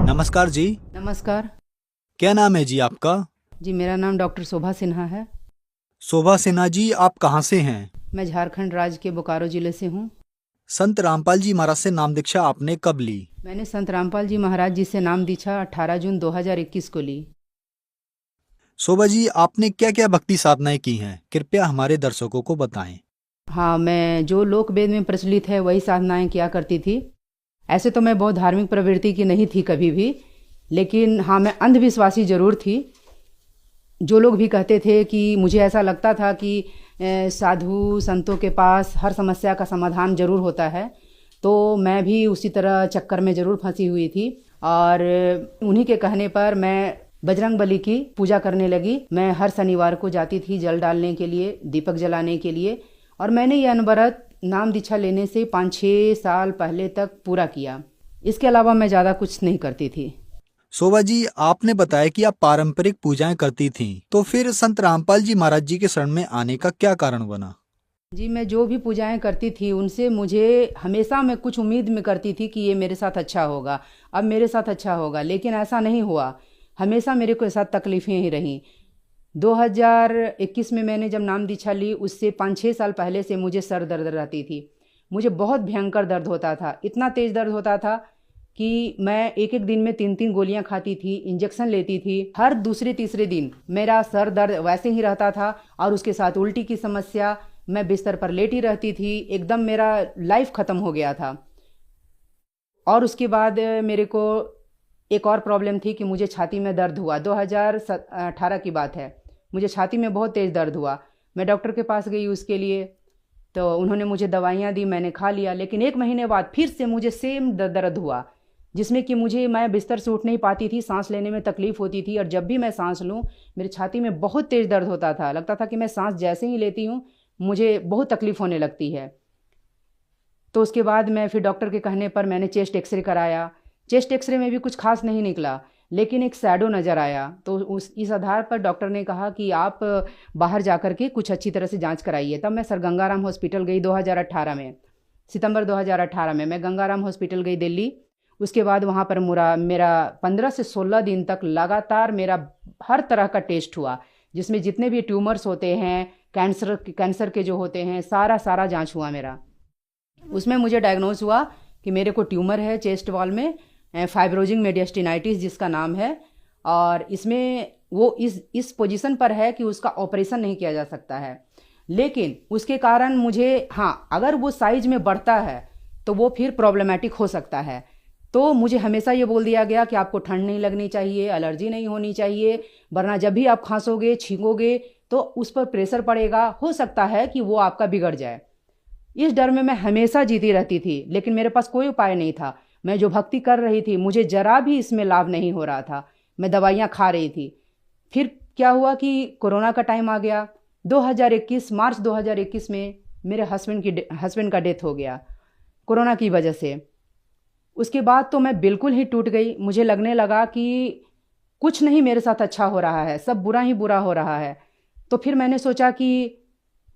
नमस्कार जी। नमस्कार। क्या नाम है जी आपका? जी, मेरा नाम डॉक्टर शोभा सिन्हा है। शोभा सिन्हा जी, आप कहाँ से हैं? मैं झारखंड राज्य के बोकारो ज़िले से हूँ। संत रामपाल जी महाराज से नाम दीक्षा आपने कब ली? मैंने संत रामपाल जी महाराज जी से नाम दीक्षा 18 जून 2021 को ली। शोभा जी, आपने क्या क्या भक्ति साधनाएं की हैं, कृपया हमारे दर्शकों को बताएं। हाँ, मैं जो लोक वेद में प्रचलित है वही साधनाएं किया करती थी। ऐसे तो मैं बहुत धार्मिक प्रवृत्ति की नहीं थी कभी भी, लेकिन हाँ, मैं अंधविश्वासी ज़रूर थी। जो लोग भी कहते थे कि मुझे ऐसा लगता था कि साधु संतों के पास हर समस्या का समाधान ज़रूर होता है, तो मैं भी उसी तरह चक्कर में ज़रूर फंसी हुई थी। और उन्हीं के कहने पर मैं बजरंग बली की पूजा करने लगी। मैं हर शनिवार को जाती थी जल डालने के लिए, दीपक जलाने के लिए। और मैंने ये अनवरत नाम दीक्षा लेने से 5-6 साल पहले तक पूरा किया। इसके अलावा मैं ज़्यादा कुछ नहीं करती थी। शोभा जी, आपने बताया कि आप पारंपरिक पूजाएं करती थीं, तो फिर संत रामपाल जी महाराज जी के शरण में आने का क्या कारण बना? जी, मैं जो भी पूजाएं करती थी उनसे मुझे हमेशा मैं कुछ उम्मीद में करती थी कि ये मेरे साथ अच्छा होगा, अब मेरे साथ अच्छा होगा, लेकिन ऐसा नहीं हुआ। हमेशा मेरे को साथ तकलीफ़ें ही रहीं। 2021 में मैंने जब नाम दीक्षा ली, उससे 5-6 साल पहले से मुझे सर दर्द रहती थी। मुझे बहुत भयंकर दर्द होता था, इतना तेज़ दर्द होता था कि मैं एक एक दिन में 3-3 गोलियां खाती थी, इंजेक्शन लेती थी। हर दूसरे तीसरे दिन मेरा सर दर्द वैसे ही रहता था, और उसके साथ उल्टी की समस्या। मैं बिस्तर पर लेटी रहती थी, एकदम मेरा लाइफ ख़त्म हो गया था। और उसके बाद मेरे को एक और प्रॉब्लम थी कि मुझे छाती में दर्द हुआ। 2018 की बात है, मुझे छाती में बहुत तेज़ दर्द हुआ। मैं डॉक्टर के पास गई उसके लिए, तो उन्होंने मुझे दवाइयाँ दी, मैंने खा लिया। लेकिन एक महीने बाद फिर से मुझे सेम दर्द हुआ, जिसमें कि मैं बिस्तर से उठ नहीं पाती थी, सांस लेने में तकलीफ़ होती थी। और जब भी मैं सांस लूँ, मेरी छाती में बहुत तेज़ दर्द होता था। लगता था कि मैं सांस जैसे ही लेती हूँ मुझे बहुत तकलीफ़ होने लगती है। तो उसके बाद मैं फिर डॉक्टर के कहने पर मैंने चेस्ट एक्सरे कराया। चेस्ट एक्सरे में भी कुछ खास नहीं निकला, लेकिन एक शैडो नज़र आया। तो इस आधार पर डॉक्टर ने कहा कि आप बाहर जा कर के कुछ अच्छी तरह से जांच कराइए। तब मैं सर गंगाराम हॉस्पिटल गई 2018 में, सितंबर 2018 में मैं गंगाराम हॉस्पिटल गई दिल्ली। उसके बाद वहाँ पर मेरा 15 से 16 दिन तक लगातार मेरा हर तरह का टेस्ट हुआ, जिसमें जितने भी ट्यूमर्स होते हैं, कैंसर के जो होते हैं, सारा सारा जांच हुआ मेरा। उसमें मुझे डायग्नोज हुआ कि मेरे को ट्यूमर है चेस्ट वॉल में, फाइब्रोजिंग मेडिस्टिनाइटिस जिसका नाम है। और इसमें वो इस पोजीशन पर है कि उसका ऑपरेशन नहीं किया जा सकता है। लेकिन उसके कारण मुझे, हाँ, अगर वो साइज में बढ़ता है तो वो फिर प्रॉब्लमेटिक हो सकता है। तो मुझे हमेशा ये बोल दिया गया कि आपको ठंड नहीं लगनी चाहिए, एलर्जी नहीं होनी चाहिए, वरना जब भी आप खांसोगे छींकोगे तो उस पर प्रेशर पड़ेगा, हो सकता है कि वो आपका बिगड़ जाए। इस डर में मैं हमेशा जीती रहती थी, लेकिन मेरे पास कोई उपाय नहीं था। मैं जो भक्ति कर रही थी मुझे जरा भी इसमें लाभ नहीं हो रहा था। मैं दवाइयाँ खा रही थी। फिर क्या हुआ कि कोरोना का टाइम आ गया। 2021 मार्च 2021 में मेरे हस्बैंड का डेथ हो गया कोरोना की वजह से। उसके बाद तो मैं बिल्कुल ही टूट गई। मुझे लगने लगा कि कुछ नहीं मेरे साथ अच्छा हो रहा है, सब बुरा ही बुरा हो रहा है। तो फिर मैंने सोचा कि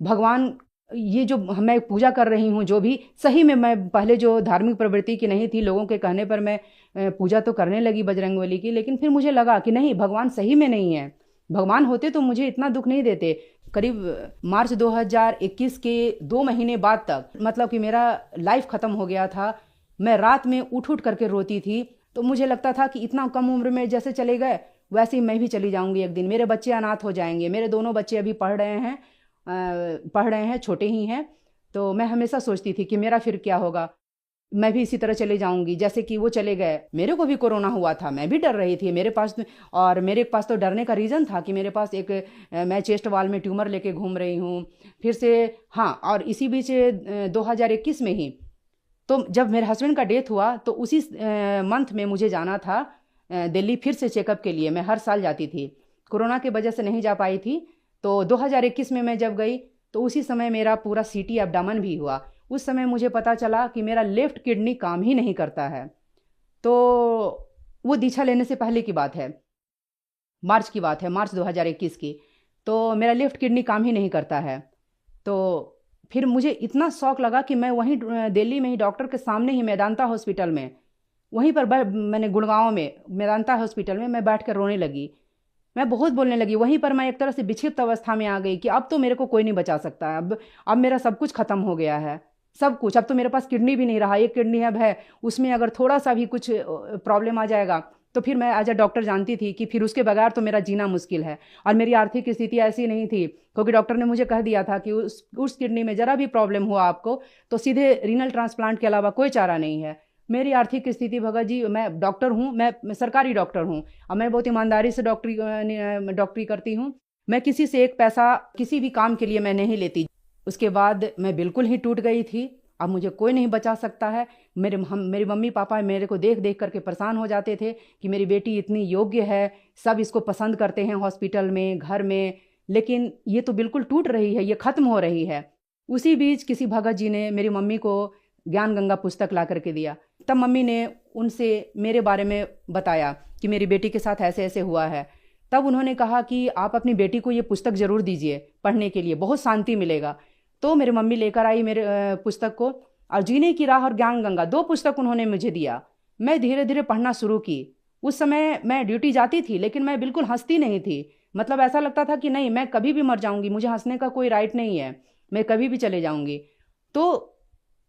भगवान, ये जो मैं पूजा कर रही हूँ, जो भी सही में, मैं पहले जो धार्मिक प्रवृत्ति की नहीं थी, लोगों के कहने पर मैं पूजा तो करने लगी बजरंगबली की, लेकिन फिर मुझे लगा कि नहीं, भगवान सही में नहीं है। भगवान होते तो मुझे इतना दुख नहीं देते। करीब मार्च 2021 के 2 महीने बाद तक, मतलब कि मेरा लाइफ ख़त्म हो गया था। मैं रात में उठ उठ करके रोती थी। तो मुझे लगता था कि इतना कम उम्र में जैसे चले गए, वैसे ही मैं भी चली जाऊंगी एक दिन। मेरे बच्चे अनाथ हो जाएंगे। मेरे दोनों बच्चे अभी पढ़ रहे हैं, छोटे ही हैं। तो मैं हमेशा सोचती थी कि मेरा फिर क्या होगा, मैं भी इसी तरह चले जाऊंगी जैसे कि वो चले गए। मेरे को भी कोरोना हुआ था, मैं भी डर रही थी। मेरे पास तो डरने का रीज़न था कि मेरे पास एक मैं चेस्ट वाल में ट्यूमर लेके घूम रही हूँ फिर से। हाँ, और इसी बीच 2021 में ही, तो जब मेरे हस्बैंड का डेथ हुआ तो उसी मंथ में मुझे जाना था दिल्ली फिर से चेकअप के लिए। मैं हर साल जाती थी, कोरोना की वजह से नहीं जा पाई थी। तो 2021 में मैं जब गई तो उसी समय मेरा पूरा सीटी एब्डामन भी हुआ। उस समय मुझे पता चला कि मेरा लेफ्ट किडनी काम ही नहीं करता है। तो वो दीक्षा लेने से पहले की बात है, मार्च की बात है, मार्च 2021 की। तो मेरा लेफ्ट किडनी काम ही नहीं करता है। तो फिर मुझे इतना शौक लगा कि मैं वहीं दिल्ली में ही डॉक्टर के सामने ही मेदांता हॉस्पिटल में वहीं पर मैंने गुड़गांव में मेदांता हॉस्पिटल में मैं बैठ कर रोने लगी। मैं बहुत बोलने लगी। वहीं पर मैं एक तरह से विक्षिप्त अवस्था में आ गई कि अब तो मेरे को कोई नहीं बचा सकता है। अब मेरा सब कुछ खत्म हो गया है, सब कुछ। अब तो मेरे पास किडनी भी नहीं रहा, एक किडनी अब है, उसमें अगर थोड़ा सा भी कुछ प्रॉब्लम आ जाएगा तो फिर मैं एज अ डॉक्टर जानती थी कि फिर उसके बगैर तो मेरा जीना मुश्किल है। और मेरी आर्थिक स्थिति ऐसी नहीं थी, क्योंकि डॉक्टर ने मुझे कह दिया था कि उस किडनी में जरा भी प्रॉब्लम हुआ आपको तो सीधे रीनल ट्रांसप्लांट के अलावा कोई चारा नहीं है। मेरी आर्थिक स्थिति भगत जी, मैं डॉक्टर हूँ, मैं सरकारी डॉक्टर हूँ और मैं बहुत ईमानदारी से डॉक्टरी करती हूँ। मैं किसी से एक पैसा किसी भी काम के लिए मैं नहीं लेती। उसके बाद मैं बिल्कुल ही टूट गई थी। अब मुझे कोई नहीं बचा सकता है। मेरी मम्मी पापा मेरे को देख देख करके परेशान हो जाते थे कि मेरी बेटी इतनी योग्य है, सब इसको पसंद करते हैं हॉस्पिटल में, घर में, लेकिन ये तो बिल्कुल टूट रही है, ये खत्म हो रही है। उसी बीच किसी भगत जी ने मेरी मम्मी को ज्ञान गंगा पुस्तक ला करके दिया। तब मम्मी ने उनसे मेरे बारे में बताया कि मेरी बेटी के साथ ऐसे ऐसे हुआ है। तब उन्होंने कहा कि आप अपनी बेटी को ये पुस्तक ज़रूर दीजिए पढ़ने के लिए, बहुत शांति मिलेगा। तो मेरी मम्मी लेकर आई मेरे पुस्तक को, और जीने की राह और ज्ञान गंगा, 2 पुस्तक उन्होंने मुझे दिया। मैं धीरे धीरे पढ़ना शुरू की। उस समय मैं ड्यूटी जाती थी, लेकिन मैं बिल्कुल हंसती नहीं थी। मतलब ऐसा लगता था कि नहीं, मैं कभी भी मर जाऊंगी, मुझे हंसने का कोई राइट नहीं है, मैं कभी भी चले जाऊंगी। तो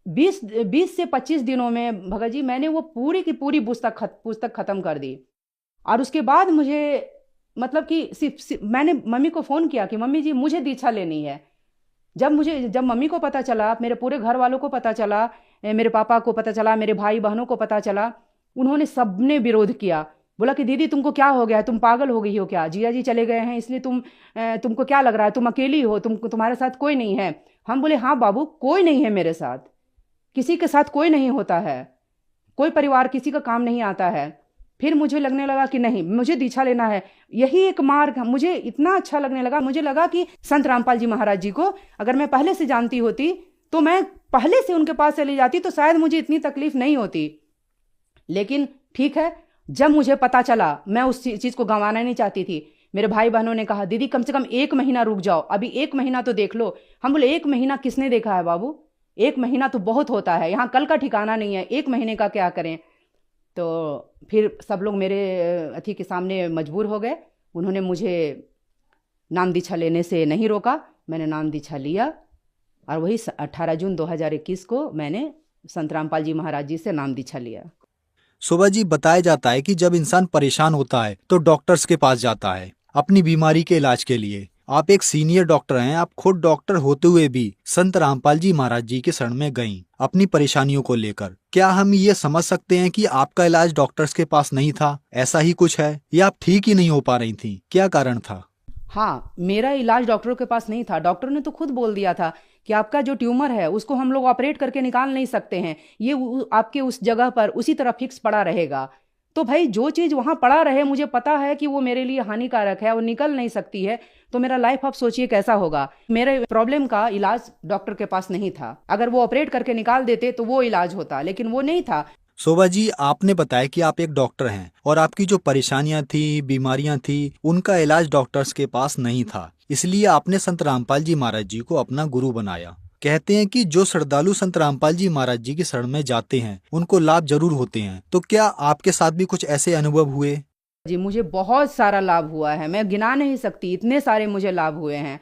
20 से 25 दिनों में भगत जी मैंने वो पूरी की पूरी पुस्तक खत्म कर दी। और उसके बाद मुझे, मतलब कि सिर्फ मैंने मम्मी को फ़ोन किया कि मम्मी जी मुझे दीक्षा लेनी है। जब मम्मी को पता चला, मेरे पूरे घर वालों को पता चला, मेरे पापा को पता चला, मेरे भाई बहनों को पता चला, उन्होंने सबने विरोध किया। बोला कि दीदी तुमको क्या हो गया है, तुम पागल हो गई हो क्या, जिया जी चले गए हैं इसलिए तुमको क्या लग रहा है, तुम अकेली हो, तुम्हारे साथ कोई नहीं है। हम बोले हाँ बाबू, कोई नहीं है मेरे साथ, किसी के साथ कोई नहीं होता है, कोई परिवार किसी का काम नहीं आता है। फिर मुझे लगने लगा कि नहीं, मुझे दीक्षा लेना है, यही एक मार्ग। मुझे इतना अच्छा लगने लगा, मुझे लगा कि संत रामपाल जी महाराज जी को अगर मैं पहले से जानती होती तो मैं पहले से उनके पास चली जाती, तो शायद मुझे इतनी तकलीफ नहीं होती। लेकिन ठीक है, जब मुझे पता चला, मैं उस चीज़ को गंवाना नहीं चाहती थी। मेरे भाई बहनों ने कहा दीदी कम से कम 1 महीना रुक जाओ, अभी 1 महीना तो देख लो। हम बोले 1 महीना किसने देखा है बाबू, 1 महीना तो बहुत होता है, यहाँ कल का ठिकाना नहीं है, 1 महीने का क्या करें। तो फिर सब लोग मेरे अथी के सामने मजबूर हो गए। उन्होंने मुझे नाम दीक्षा लेने से नहीं रोका, मैंने नाम दीक्षा लिया। और वही 18 जून 2021 को मैंने संत रामपाल जी महाराज जी से नाम दीक्षा लिया। शोभा जी, बताया जाता है कि जब इंसान परेशान होता है तो डॉक्टर्स के पास जाता है अपनी बीमारी के इलाज के लिए। आप एक सीनियर डॉक्टर हैं, आप खुद डॉक्टर होते हुए भी संत रामपाल जी महाराज जी के शरण में गईं अपनी परेशानियों को लेकर। क्या हम ये समझ सकते हैं कि आपका इलाज डॉक्टर्स के पास नहीं था, ऐसा ही कुछ है, या आप ठीक ही नहीं हो पा रही थी, क्या कारण था? हाँ, मेरा इलाज डॉक्टरों के पास नहीं था। डॉक्टर ने तो खुद बोल दिया था कि आपका जो ट्यूमर है उसको हम लोग ऑपरेट करके निकाल नहीं सकते हैं, ये आपके उस जगह पर उसी तरह फिक्स पड़ा रहेगा। तो भाई जो चीज़ वहाँ पड़ा रहे, मुझे पता है कि वो मेरे लिए हानिकारक है, वो निकल नहीं सकती है, तो मेरा लाइफ आप सोचिए कैसा होगा। मेरे प्रॉब्लम का इलाज डॉक्टर के पास नहीं था। अगर वो ऑपरेट करके निकाल देते तो वो इलाज होता, लेकिन वो नहीं था। शोभा जी, आपने बताया कि आप एक डॉक्टर हैं और आपकी जो परेशानियां थी, बीमारियां थी, उनका इलाज डॉक्टर्स के पास नहीं था, इसलिए आपने संत रामपाल जी महाराज जी को अपना गुरु बनाया। कहते हैं कि जो श्रद्धालु संत रामपाल जी महाराज जी की शरण में जाते हैं उनको लाभ जरूर होते हैं। तो क्या आपके साथ भी कुछ ऐसे अनुभव हुए? जी, मुझे बहुत सारा लाभ हुआ है, मैं गिना नहीं सकती, इतने सारे मुझे लाभ हुए हैं।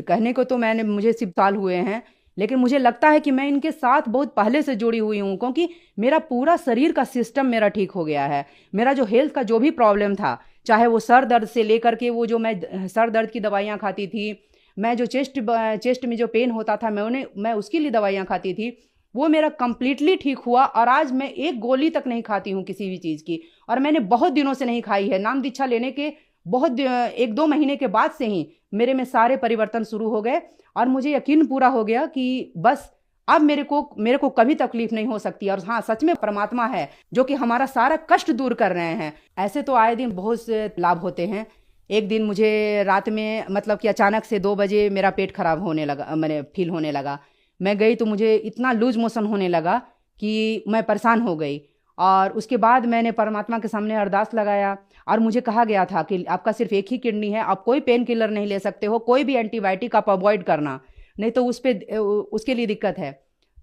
कहने को तो मुझे 10 साल हुए हैं, लेकिन मुझे लगता है कि मैं इनके साथ बहुत पहले से जुड़ी हुई हूँ, क्योंकि मेरा पूरा शरीर का सिस्टम मेरा ठीक हो गया है। मेरा जो हेल्थ का जो भी प्रॉब्लम था, चाहे वो सर दर्द से लेकर के, वो जो मैं सर दर्द की दवाइयाँ खाती थी, मैं जो चेस्ट में जो पेन होता था, मैं उसके लिए दवाइयाँ खाती थी, वो मेरा कंप्लीटली ठीक हुआ। और आज मैं एक गोली तक नहीं खाती हूँ किसी भी चीज़ की, और मैंने बहुत दिनों से नहीं खाई है। नाम दीक्षा लेने के बहुत 1-2 महीने के बाद से ही मेरे में सारे परिवर्तन शुरू हो गए, और मुझे यकीन पूरा हो गया कि बस अब मेरे को कभी तकलीफ नहीं हो सकती। और हाँ, सच में परमात्मा है जो कि हमारा सारा कष्ट दूर कर रहे हैं। ऐसे तो आए दिन बहुत से लाभ होते हैं। एक दिन मुझे रात में, मतलब कि अचानक से 2 बजे मेरा पेट खराब होने लगा, मैंने फील होने लगा। मैं गई तो मुझे इतना लूज मोशन होने लगा कि मैं परेशान हो गई। और उसके बाद मैंने परमात्मा के सामने अरदास लगाया, और मुझे कहा गया था कि आपका सिर्फ एक ही किडनी है, आप कोई पेन किलर नहीं ले सकते हो, कोई भी एंटीबायोटिक आप अवॉइड करना, नहीं तो उसके लिए दिक्कत है।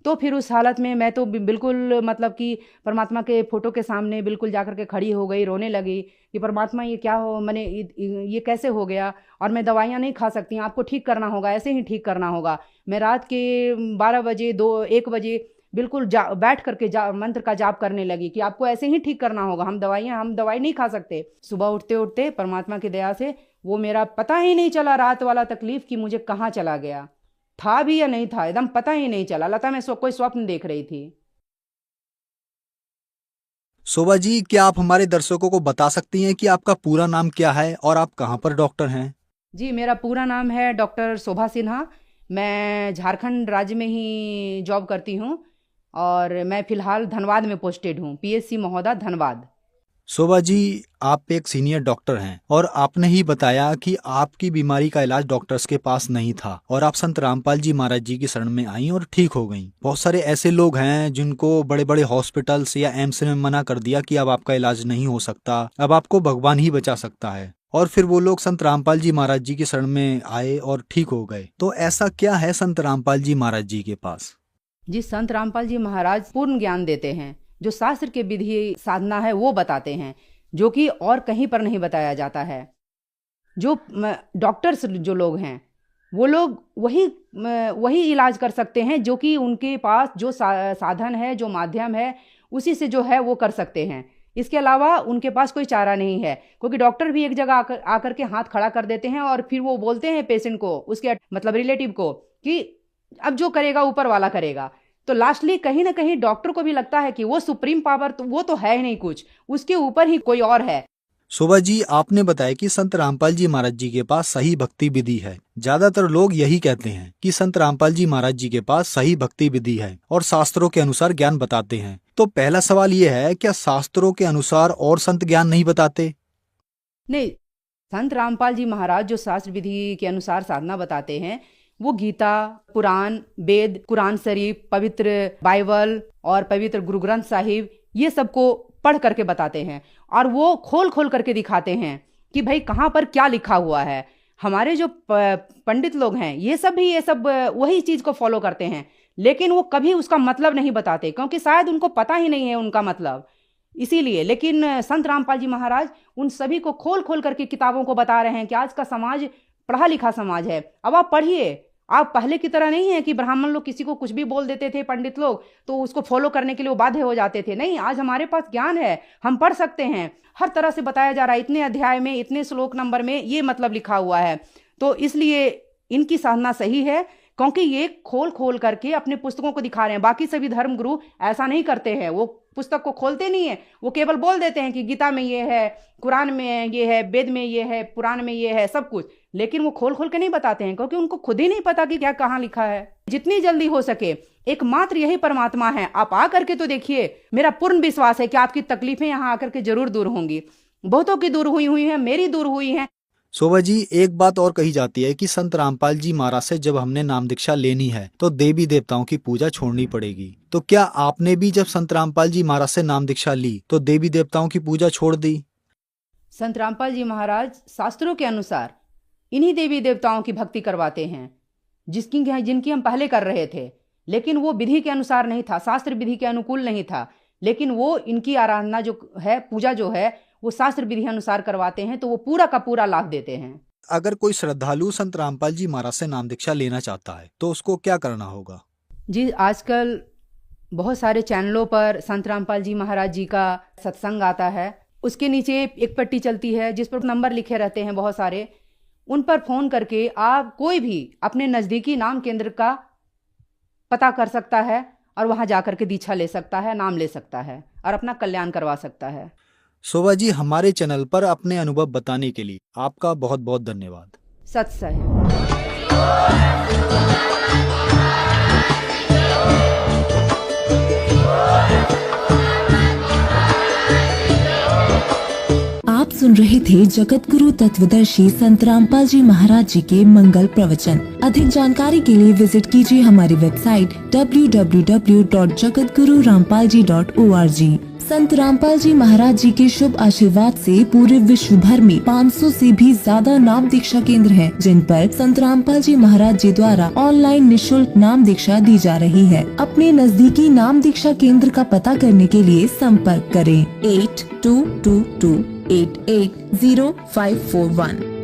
तो फिर उस हालत में मैं तो बिल्कुल मतलब कि परमात्मा के फोटो के सामने बिल्कुल जाकर के खड़ी हो गई, रोने लगी कि परमात्मा ये क्या हो, मैंने ये कैसे हो गया, और मैं दवाइयाँ नहीं खा सकती, आपको ठीक करना होगा, ऐसे ही ठीक करना होगा। मैं रात के 12 बजे 1 बजे बिल्कुल बैठ करके मंत्र का जाप करने लगी कि आपको ऐसे ही ठीक करना होगा, हम दवाई नहीं खा सकते। सुबह उठते उठते परमात्मा की दया से वो मेरा पता ही नहीं चला, रात वाला तकलीफ कि मुझे कहाँ चला गया, था भी या नहीं था, एकदम पता ही नहीं चला। लता मैं कोई स्वप्न देख रही थी। शोभा जी, क्या आप हमारे दर्शकों को बता सकती हैं कि आपका पूरा नाम क्या है और आप कहाँ पर डॉक्टर हैं? जी, मेरा पूरा नाम है डॉक्टर शोभा सिन्हा। मैं झारखंड राज्य में ही जॉब करती हूँ और मैं फ़िलहाल धनबाद में पोस्टेड हूँ, पीएचसी महोदा धनबाद। शोभा जी, आप एक सीनियर डॉक्टर हैं और आपने ही बताया कि आपकी बीमारी का इलाज डॉक्टर्स के पास नहीं था और आप संत रामपाल जी महाराज जी की शरण में आई और ठीक हो गईं। बहुत सारे ऐसे लोग हैं जिनको बड़े बड़े हॉस्पिटल्स या एम्स में मना कर दिया कि अब आपका इलाज नहीं हो सकता, अब आपको भगवान ही बचा सकता है, और फिर वो लोग संत रामपाल जी महाराज जी की शरण में आए और ठीक हो गए। तो ऐसा क्या है संत रामपाल जी महाराज जी के पास? जी, संत रामपाल जी महाराज पूर्ण ज्ञान देते हैं, जो शास्त्र के विधि साधना है वो बताते हैं, जो कि और कहीं पर नहीं बताया जाता है। जो डॉक्टर्स जो लोग हैं वो लोग वही इलाज कर सकते हैं जो कि उनके पास जो साधन है, जो माध्यम है, उसी से जो है वो कर सकते हैं। इसके अलावा उनके पास कोई चारा नहीं है, क्योंकि डॉक्टर भी एक जगह आकर के हाथ खड़ा कर देते हैं और फिर वो बोलते हैं पेशेंट को, उसके मतलब रिलेटिव को, कि अब जो करेगा ऊपर वाला करेगा। तो लास्टली कहीं ना कहीं डॉक्टर को भी लगता है कि वो सुप्रीम पावर तो वो तो है ही नहीं कुछ, उसके ऊपर ही कोई और है। शोभा जी, आपने बताया कि संत रामपाल जी महाराज जी के पास सही भक्ति विधि है। ज्यादातर लोग यही कहते हैं कि संत रामपाल जी महाराज जी के पास सही भक्ति विधि है और शास्त्रों के अनुसार ज्ञान बताते हैं। तो पहला सवाल ये है, क्या शास्त्रों के अनुसार और संत ज्ञान नहीं बताते? नहीं, संत रामपाल जी महाराज जो शास्त्र विधि के अनुसार साधना बताते हैं वो गीता, पुराण, वेद, कुरान शरीफ, पवित्र बाइबल और पवित्र गुरु ग्रंथ साहिब, ये सबको पढ़ करके बताते हैं और वो खोल खोल करके दिखाते हैं कि भाई कहाँ पर क्या लिखा हुआ है। हमारे जो पंडित लोग हैं ये सब वही चीज़ को फॉलो करते हैं, लेकिन वो कभी उसका मतलब नहीं बताते, क्योंकि शायद उनको पता ही नहीं है उनका मतलब, इसीलिए। लेकिन संत रामपाल जी महाराज उन सभी को खोल खोल करके किताबों को बता रहे हैं कि आज का समाज पढ़ा लिखा समाज है, अब आप पढ़िए। आप पहले की तरह नहीं है कि ब्राह्मण लोग किसी को कुछ भी बोल देते थे, पंडित लोग, तो उसको फॉलो करने के लिए वो बाध्य हो जाते थे। नहीं, आज हमारे पास ज्ञान है, हम पढ़ सकते हैं, हर तरह से बताया जा रहा है, इतने अध्याय में, इतने श्लोक नंबर में ये मतलब लिखा हुआ है। तो इसलिए इनकी साधना सही है, क्योंकि ये खोल खोल करके अपने पुस्तकों को दिखा रहे हैं। बाकी सभी धर्म गुरु ऐसा नहीं करते हैं, वो पुस्तक को खोलते नहीं है, वो केवल बोल देते हैं कि गीता में ये है, कुरान में ये है, वेद में ये है, पुराण में ये है, सब कुछ, लेकिन वो खोल खोल के नहीं बताते हैं, क्योंकि उनको खुद ही नहीं पता कि क्या कहाँ लिखा है। जितनी जल्दी हो सके एकमात्र यही परमात्मा है, आप आ करके तो देखिए। मेरा पूर्ण विश्वास है कि आपकी तकलीफें यहाँ आकर के जरूर दूर होंगी। बहुतों की दूर हुई हैं, मेरी दूर हुई हैं। शोभा जी, एक बात और कही जाती है कि संत रामपाल जी महाराज से जब हमने नाम दीक्षा लेनी है तो देवी देवताओं की पूजा छोड़नी पड़ेगी। तो क्या आपने भी जब संत रामपाल जी महाराज से नाम दीक्षा ली तो देवी देवताओं की पूजा छोड़ दी? संत रामपाल जी महाराज शास्त्रों के अनुसार इन्हीं देवी देवताओं की भक्ति करवाते हैं, जिनकी हम पहले कर रहे थे, लेकिन वो विधि के अनुसार नहीं था, शास्त्र विधि के अनुकूल नहीं था। लेकिन वो इनकी आराधना जो है, पूजा जो है, वो शास्त्र विधि अनुसार करवाते हैं, तो वो पूरा का पूरा लाभ देते हैं। अगर कोई श्रद्धालु संत रामपाल जी महाराज से नाम दीक्षा लेना चाहता है तो उसको क्या करना होगा? जी, आजकल बहुत सारे चैनलों पर संत रामपाल जी महाराज जी का सत्संग आता है, उसके नीचे एक पट्टी चलती है जिस पर नंबर लिखे रहते हैं बहुत सारे, उन पर फोन करके आप कोई भी अपने नज़दीकी नाम केंद्र का पता कर सकता है और वहां जाकर के दीक्षा ले सकता है, नाम ले सकता है और अपना कल्याण करवा सकता है। शोभा जी, हमारे चैनल पर अपने अनुभव बताने के लिए आपका बहुत बहुत धन्यवाद। सच है। आप सुन रहे थे जगत गुरु तत्वदर्शी संत रामपाल जी महाराज जी के मंगल प्रवचन। अधिक जानकारी के लिए विजिट कीजिए हमारी वेबसाइट www.jagatgururampalji.org। संत रामपाल जी महाराज जी के शुभ आशीर्वाद से पूरे विश्व भर में 500 से भी ज्यादा नाम दीक्षा केंद्र हैं, जिन पर संत रामपाल जी महाराज जी द्वारा ऑनलाइन निशुल्क नाम दीक्षा दी जा रही है। अपने नजदीकी नाम दीक्षा केंद्र का पता करने के लिए संपर्क करें 8222880541।